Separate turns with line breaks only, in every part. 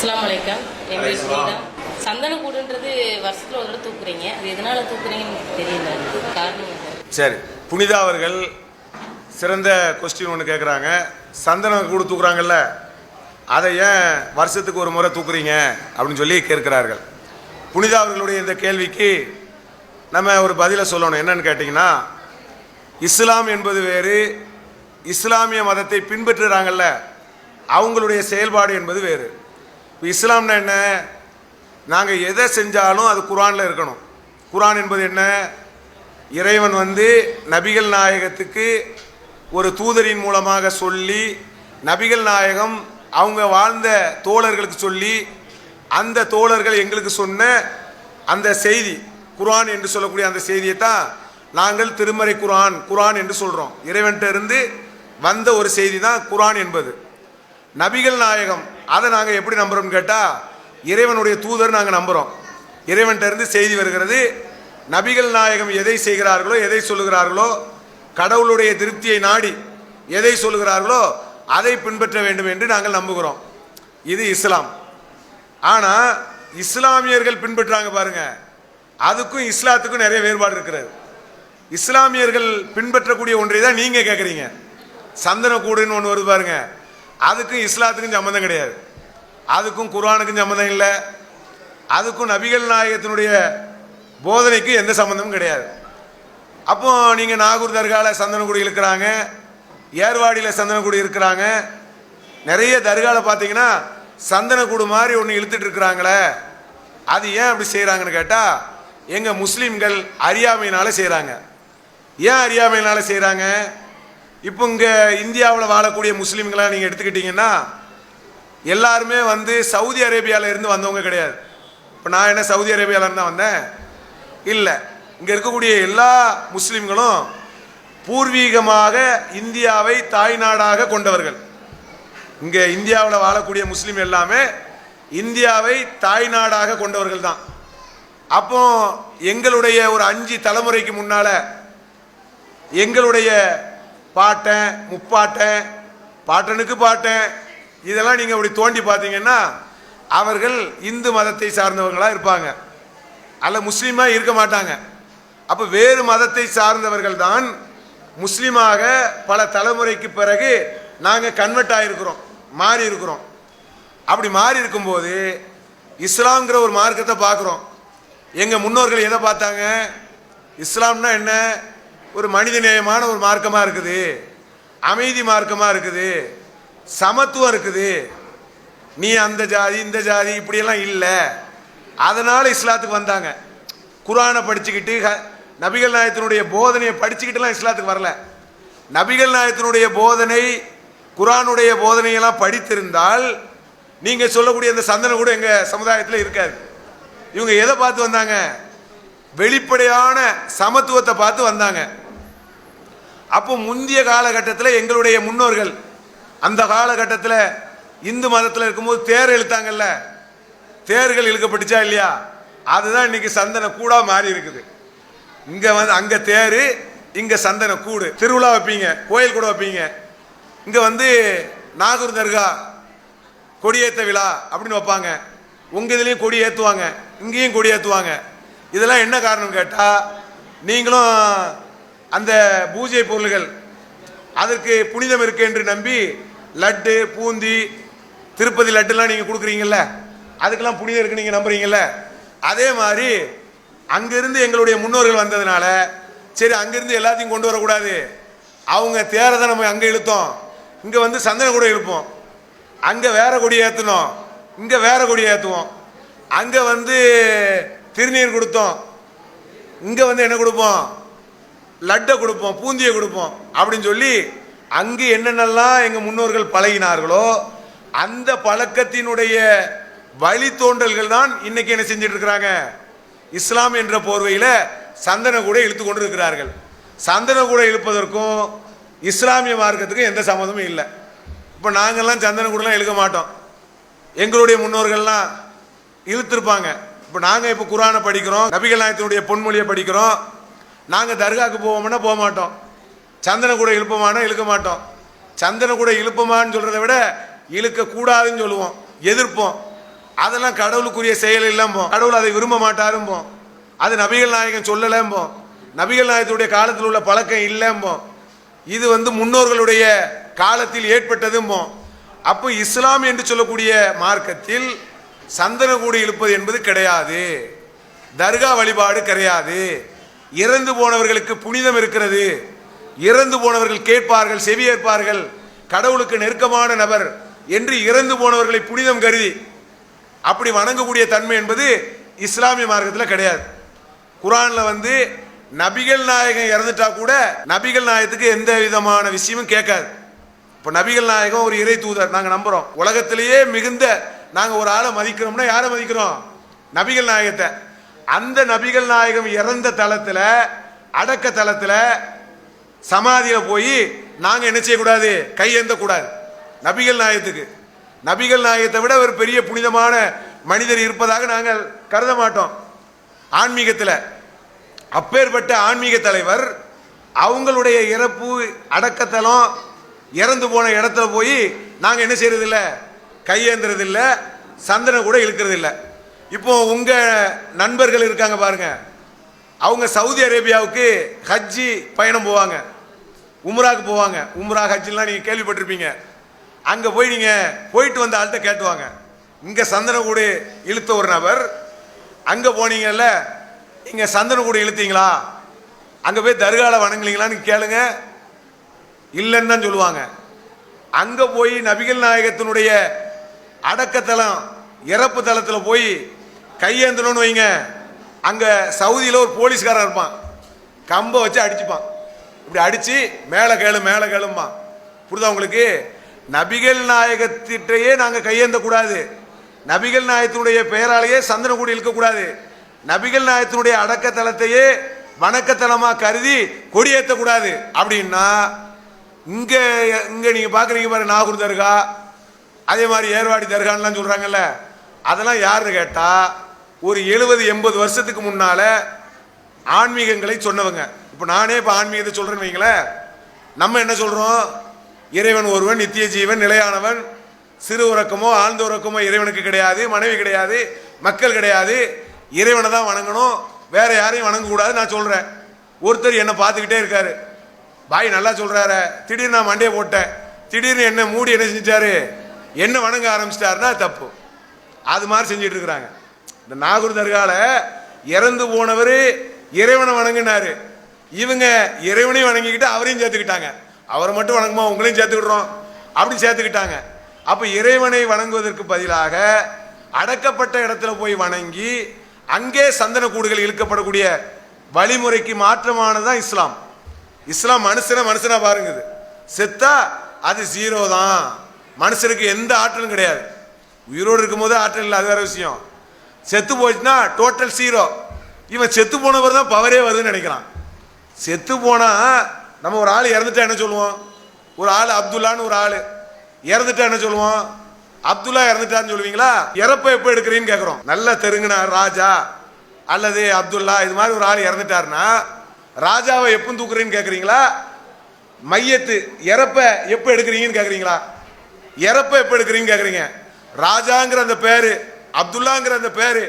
அஸ்ஸலாமு அலைக்கும். என் பேர் புனிதா. சந்தனக்கூடுன்றது வருஷத்தில் ஒரு தடவை தூக்குறீங்க. அது எதனால் தூக்குறீங்கன்னு தெரியல, காரணம்.
சரி, புனிதா அவர்கள் சிறந்த கொஸ்டின் ஒன்று கேட்குறாங்க. சந்தன கூடு தூக்குறாங்கல்ல, அதை ஏன் வருஷத்துக்கு ஒரு முறை தூக்குறீங்க அப்படின்னு சொல்லி கேட்கிறார்கள். புனிதா அவர்களுடைய இந்த கேள்விக்கு நம்ம ஒரு பதிலை சொல்லணும். என்னன்னு கேட்டிங்கன்னா, இஸ்லாம் என்பது வேறு, இஸ்லாமிய மதத்தை பின்பற்றுறாங்கல்ல அவங்களுடைய செயல்பாடு என்பது வேறு. இஸ்லாம்னா என்ன? நாங்கள் எதை செஞ்சாலும் அது குர்ஆனில் இருக்கணும். குர்ஆன் என்பது என்ன? இறைவன் நபிகள் நாயகத்துக்கு ஒரு தூதரின் மூலமாக சொல்லி, நபிகள் நாயகம் அவங்க வாழ்ந்த தோழர்களுக்கு சொல்லி, அந்த தோழர்கள் எங்களுக்கு சொன்ன அந்த செய்தி குர்ஆன் என்று சொல்லக்கூடிய அந்த செய்தியை தான் நாங்கள் திருமறை குர்ஆன் என்று சொல்கிறோம். இறைவன்கிட்ட இருந்து வந்த ஒரு செய்தி தான் குர்ஆன் என்பது. நபிகள் நாயகம் அதை நாங்கள் எப்படி நம்புகிறோம்னு கேட்டால், இறைவனுடைய தூதர் நாங்கள் நம்புகிறோம். இறைவன்கிட்ட இருந்து செய்தி வருகிறது. நபிகள் நாயகம் எதை செய்கிறார்களோ, எதை சொல்லுகிறார்களோ, கடவுளுடைய திருப்தியை நாடி எதை சொல்லுகிறார்களோ அதை பின்பற்ற வேண்டும் என்று நாங்கள் நம்புகிறோம். இது இஸ்லாம். ஆனால் இஸ்லாமியர்கள் பின்பற்றாங்க பாருங்க, அதுக்கும் இஸ்லாத்துக்கும் நிறைய வேறுபாடு இருக்கிறது. இஸ்லாமியர்கள் பின்பற்றக்கூடிய ஒன்றை தான் நீங்கள் கேட்குறீங்க. சந்தனக்கூடுன்னு ஒன்று வருது பாருங்க, அதுக்கும் இஸ்லாத்துக்கும் சம்மந்தம் கிடையாது. அதுக்கும் குர்ஆனுக்கும் சம்மந்தம் இல்லை. அதுக்கும் நபிகள் நாயகத்தினுடைய போதனைக்கும் எந்த சம்மந்தமும் கிடையாது. அப்போ நீங்கள் நாகூர் தர்காவில் சந்தனக்கூடு இருக்கிறாங்க, ஏர்வாடியில் சந்தனக்கூடு இருக்கிறாங்க, நிறைய தர்காவில் பார்த்தீங்கன்னா சந்தனக்கூடு மாதிரி ஒன்று இழுத்துட்டு இருக்கிறாங்களே, அது ஏன் அப்படி செய்கிறாங்கன்னு கேட்டால், எங்கள் முஸ்லீம்கள் அறியாமையினால செய்கிறாங்க. ஏன் அறியாமையினால செய்கிறாங்க? இப்போ இங்கே இந்தியாவில் வாழக்கூடிய முஸ்லீம்களை நீங்கள் எடுத்துக்கிட்டிங்கன்னா, எல்லாருமே சவுதி அரேபியாவில் இருந்து வந்தவங்க கிடையாது. இப்போ நான் என்ன சவுதி அரேபியாவில் தான் வந்தேன்? இல்லை. இங்கே இருக்கக்கூடிய எல்லா முஸ்லீம்களும் பூர்வீகமாக இந்தியாவை தாய்நாடாக கொண்டவர்கள். இங்கே இந்தியாவில் வாழக்கூடிய முஸ்லீம் எல்லாமே இந்தியாவை தாய்நாடாக கொண்டவர்கள் தான். அப்போ எங்களுடைய ஒரு 5 தலைமுறைக்கு முன்னால எங்களுடைய பாட்டன், முப்பாட்டன், பாட்டனுக்கு பாட்டன், இதெல்லாம் நீங்கள் அப்படி தோண்டி பார்த்தீங்கன்னா அவர்கள் இந்து மதத்தை சார்ந்தவர்களாக இருப்பாங்க, அல்ல முஸ்லீமாக இருக்க மாட்டாங்க. அப்போ வேறு மதத்தை சார்ந்தவர்கள் தான் முஸ்லீமாக பல தலைமுறைக்கு பிறகு நாங்கள் கன்வெர்ட் ஆகிருக்கிறோம், மாறி இருக்கிறோம். அப்படி மாறி இருக்கும்போது இஸ்லாம்ங்கிற ஒரு மார்க்கத்தை பார்க்குறோம். எங்கள் முன்னோர்கள் எதை பார்த்தாங்க? இஸ்லாம்னா என்ன? ஒரு மனிதநேயமான ஒரு மார்க்கமாக இருக்குது, அமைதி மார்க்கமாக இருக்குது, சமத்துவம் இருக்குது, நீ அந்த ஜாதி இந்த ஜாதி இப்படியெல்லாம் இல்லை. அதனால் இஸ்லாத்துக்கு வந்தாங்க. குர்ஆனை படிச்சுக்கிட்டு நபிகள் நாயகத்தினுடைய போதனையை படிச்சுக்கிட்டுலாம் இஸ்லாத்துக்கு வரல. நபிகள் நாயகத்தினுடைய போதனை, குர்ஆனுடைய போதனையெல்லாம் படித்திருந்தால் நீங்கள் சொல்லக்கூடிய அந்த சந்தனம் கூட எங்கள் சமுதாயத்தில் இருக்காது. இவங்க எதை பார்த்து வந்தாங்க? வெளிப்படையான சமத்துவத்தை பார்த்து வந்தாங்க. அப்போ முந்தைய காலகட்டத்தில் எங்களுடைய முன்னோர்கள் அந்த காலகட்டத்தில் இந்து மதத்தில் இருக்கும்போது தேர் இழுத்தாங்கல்ல, தேர்கள் இழுக்கப்பட்டுச்சா இல்லையா? அதுதான் இன்னைக்கு சந்தன கூடா மாறி இருக்குது. இங்கே அங்கே தேர், இங்கே சந்தன கூடு. திருவிழா வைப்பீங்க, கோயில் கூட வைப்பீங்க. இங்கே நாகூர் தர்கா கொடியேற்ற விழா அப்படின்னு வைப்பாங்க. உங்கள் இதுலேயும் கொடி ஏற்றுவாங்க, இங்கேயும் கொடி ஏற்றுவாங்க. இதெல்லாம் என்ன காரணம் கேட்டால், நீங்களும் அந்த பூஜை பொருள்கள் அதற்கு புனிதம் இருக்கு என்று நம்பி லட்டு, பூந்தி, திருப்பதி லட்டுலாம் நீங்கள் கொடுக்குறீங்கல்ல, அதுக்கெல்லாம் புனிதம் இருக்கு நீங்கள் நம்புறீங்கல்ல. அதே மாதிரி அங்கிருந்து எங்களுடைய முன்னோர்கள் வந்ததுனால சரி அங்கிருந்து எல்லாத்தையும் கொண்டு வரக்கூடாது, அவங்க தேரை தான் நம்ம அங்கே இழுத்தோம், இங்கே சந்தன கூட இழுப்போம், அங்கே வேற கொடி ஏற்றணும், இங்கே வேற கொடி ஏற்றுவோம், அங்கே திருநீர் கொடுத்தோம், இங்கே என்ன கொடுப்போம்? லட்டை கொடுப்போம், பூந்தியை கொடுப்போம் அப்படின்னு சொல்லி அங்கு என்னென்னலாம் எங்கள் முன்னோர்கள் பழகினார்களோ அந்த பழக்கத்தினுடைய வழித்தோன்றல்கள் தான் இன்னைக்கு என்ன செஞ்சிட்டு இருக்கிறாங்க? இஸ்லாம் என்ற போர்வையில் சந்தன கூட இழுத்து கொண்டு இருக்கிறார்கள். சந்தன கூட இழுப்பதற்கும் இஸ்லாமிய மார்க்கத்துக்கும் எந்த சம்மந்தமும் இல்லை. இப்போ நாங்கள்லாம் சந்தன கூடலாம் இழுக்க மாட்டோம், எங்களுடைய முன்னோர்கள்லாம் இழுத்துருப்பாங்க. இப்போ நாங்கள் இப்போ குர்ஆனை படிக்கிறோம், நபிகள் நாயகத்தினுடைய பொன்மொழியை படிக்கிறோம். நாங்கள் தர்காவுக்கு போவோம்னா போக மாட்டோம், சந்தன கூட இழுப்பமானா இழுக்க மாட்டோம். சந்தன கூட இழுப்பமான்னு சொல்கிறத விட இழுக்கக்கூடாதுன்னு சொல்லுவோம், எதிர்ப்போம். அதெல்லாம் கடவுளுக்குரிய செயல் இல்லம்போம், கடவுள் அதை விரும்ப மாட்டாரும்போம், அது நபிகள் நாயகம் சொல்லலம்போம், நபிகள் நாயகத்துடைய காலத்தில் உள்ள பழக்கம் இல்லம்போம், இது முன்னோர்களுடைய காலத்தில் ஏற்பட்டதும்போம். அப்போ இஸ்லாம் என்று சொல்லக்கூடிய மார்க்கத்தில் சந்தனக்கூடு இழுப்பது என்பது கிடையாது, தர்கா வழிபாடு கிடையாது. இறந்து போனவர்களுக்கு புனிதம் இருக்கிறது, இறந்து போனவர்கள் கேட்பார்கள், செவியேற்பார்கள், கடவுளுக்கு நெருக்கமான நபர் என்று இறந்து போனவர்களை புனிதம் கருதி அப்படி வணங்கக்கூடிய தன்மை என்பது இஸ்லாமிய மார்க்கத்தில் கிடையாது. குர்ஆன்ல நபிகள் நாயகம் இறந்துட்டா கூட நபிகள் நாயகத்துக்கு எந்த விதமான விஷயமும் கேட்காது. இப்போ நபிகள் நாயகம் ஒரு இறை தூதர், நாங்கள் நம்புறோம். உலகத்திலேயே மிகுந்த நாங்கள் ஒரு ஆளை மதிக்கிறோம்னா யாரை மதிக்கிறோம்? நபிகள் நாயகத்தை. அந்த நபிகள் நாயகம் இறந்த தளத்தில், அடக்க தளத்தில், சமாதியில் போய் நாங்கள் என்ன செய்யக்கூடாது? கையேந்த கூடாது நபிகள் நாயகத்துக்கு. நபிகள் நாயகத்தை விட ஒரு பெரிய புனிதமான மனிதர் இருப்பதாக நாங்கள் கருத மாட்டோம் ஆன்மீகத்தில். அப்பேற்பட்ட ஆன்மீக தலைவர் அவங்களுடைய இறப்பு அடக்கத்தலம் இறந்து போன இடத்துல போய் நாங்கள் என்ன செய்யறதில்ல? கையேந்துறது இல்லை, சந்தன கூட இழுக்கிறது இல்லை. இப்போ உங்க நண்பர்கள் இருக்காங்க பாருங்க, அவங்க சவுதி அரேபியாவுக்கு ஹஜ்ஜி பயணம் போவாங்க, உம்ராக்கு போவாங்க. உம்ரா ஹஜ்ஜிலாம் நீங்க கேள்விப்பட்டிருப்பீங்க. அங்க போய் நீங்க போயிட்டு வந்த ஆள்கிட்ட கேட்டுவாங்க, இங்க சந்தன கூடு இழுத்த ஒரு நபர் அங்க போனீங்கல்ல, இங்க சந்தன கூடு இழுத்தீங்களா, அங்க போய் தர்கால வணங்குலீங்களான்னு கேளுங்க, இல்லைன்னு தான் சொல்லுவாங்க. அங்க போய் நபிகள் நாயகத்தினுடைய அடக்கத்தலம் இறப்பு தளத்தில் போய் கையேந்தணும்னு வைங்க, அங்க சவுதியில் ஒரு போலீஸ்காரன் இருப்பான், கம்பை வச்சு அடிச்சுப்பான், இப்படி அடிச்சு மேலே கேளு மேலே கேளும்பான். புரியுதா உங்களுக்கு? நபிகள் நாயகத்திட்டையே நாங்கள் கையேந்த கூடாது, நபிகள் நாயகத்தினுடைய பெயராலேயே சந்தன கூடி இழுக்கக்கூடாது, நபிகள் நாயகத்தினுடைய அடக்கத்தலத்தையே வணக்கத்தலமாக கருதி கொடியேற்றக்கூடாது. அப்படின்னா இங்கே இங்கே நீங்கள் பார்க்குறீங்க பாரு, நாகூர் தர்கா, அதே மாதிரி ஏர்வாடி தர்கான்லாம் சொல்கிறாங்கல்ல, அதெல்லாம் யாருன்னு கேட்டால் ஒரு 70-80 வருஷத்துக்கு முன்னால் ஆன்மீகங்களை சொன்னவங்க. இப்போ நானே இப்போ ஆன்மீகத்தை சொல்கிறேன்னு வைங்களேன், நம்ம என்ன சொல்கிறோம்? இறைவன் ஒருவன், நித்திய ஜீவன், நிலையானவன், சிறு உறக்கமோ ஆழ்ந்த உறக்கமோ இறைவனுக்கு கிடையாது, மனைவி கிடையாது, மக்கள் கிடையாது, இறைவனை தான் வணங்கணும், வேற யாரையும் வணங்கக்கூடாது நான் சொல்கிறேன். ஒருத்தர் என்னை பார்த்துக்கிட்டே இருக்காரு, பாய் நல்லா சொல்கிறாரு, திடீர்னு நான் மண்டையை போட்டேன், திடீர்னு என்ன மூடி என்ன செஞ்சாரு, என்ன வணங்க ஆரம்பிச்சிட்டாருன்னா தப்பு. அது மாதிரி செஞ்சுட்டு இருக்கிறாங்க. இந்த நாகூர் தர்கால இறந்து போனவர் இறைவனை வணங்கினாரு, இவங்க இறைவனையும் வணங்கிக்கிட்டு அவரையும் சேர்த்துக்கிட்டாங்க. அவரை மட்டும் வணங்குமா உங்களையும் சேர்த்துக்கிடுறோம் அப்படி சேர்த்துக்கிட்டாங்க. அப்போ இறைவனை வணங்குவதற்கு பதிலாக அடக்கப்பட்ட இடத்துல போய் வணங்கி அங்கே சந்தன கூடுகள் இழுக்கப்படக்கூடிய வழிமுறைக்கு மாற்றமானதான் இஸ்லாம். இஸ்லாம் மனுஷனா பாருங்குது, செத்தா அது 0 தான், மனுஷனுக்கு எந்த ஆற்றலும் கிடையாது. உயிரோடு இருக்கும் போது ஆற்றல் இல்லை, அது வேற விஷயம். செத்து போச்சுன்னா டோட்டல் 0. இவன் செத்து போனவர் தான் பவரே வருதுன்னு நினைக்கிறான். செத்து போனா நம்ம ஒரு ஆள் இறந்துட்டா என்ன சொல்லுவோம்? ஒரு ஆள் அப்துல்லான்னு ஒரு ஆள் இறந்துட்டா என்ன சொல்லுவோம்? அப்துல்லா இறந்துட்டான்னு சொல்லுவீங்களா? இறப்ப எப்போ எடுக்கிறீன்னு கேட்குறோம். நல்ல தெருங்கினா ராஜா அல்லது அப்துல்லா இது மாதிரி ஒரு ஆள் இறந்துட்டாருன்னா ராஜாவை எப்போ தூக்குறீன்னு கேட்குறீங்களா? மையத்து இறப்ப எப்போ எடுக்கிறீங்கன்னு கேட்குறீங்களா? இறப்ப எப்போ எடுக்கிறீங்கன்னு கேட்குறீங்க. ராஜாங்கிற அந்த பேரு, அப்துல்லாங்கிற அந்த பேரு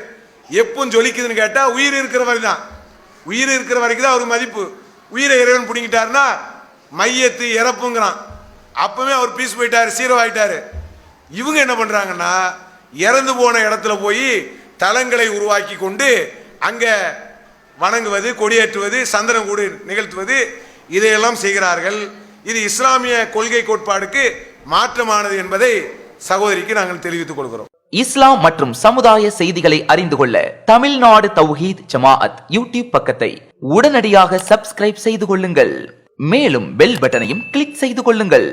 எப்போ ஜொலிக்குதுன்னு கேட்டால் உயிர் இருக்கிற வரைக்கும் தான். உயிர் இருக்கிற வரைக்கும் தான் அவர் மதிப்பு. உயிரை இறைவன் பிடிங்கிட்டாருன்னா மையத்து இறப்புங்கிறான். அப்பவே அவர் பீஸ் போயிட்டாரு, 0 ஆயிட்டாரு. இவங்க என்ன பண்றாங்கன்னா இறந்து போன இடத்துல போய் தலங்களை உருவாக்கி கொண்டு அங்க வணங்குவது, கொடியேற்றுவது, சந்தன கூடு நிகழ்த்துவது, இதையெல்லாம் செய்கிறார்கள். இது இஸ்லாமிய கொள்கை கோட்பாடுக்கு மாற்றமானது என்பதை சகோதரிக்கு நாங்கள் தெரிவித்துக் கொள்கிறோம்.
இஸ்லாம் மற்றும் சமுதாய செய்திகளை அறிந்து கொள்ள தமிழ்நாடு தௌஹீத் ஜமாஅத் யூடியூப் பக்கத்தை உடனடியாக சப்ஸ்கிரைப் செய்து கொள்ளுங்கள். மேலும் பெல் பட்டனையும் கிளிக் செய்து கொள்ளுங்கள்.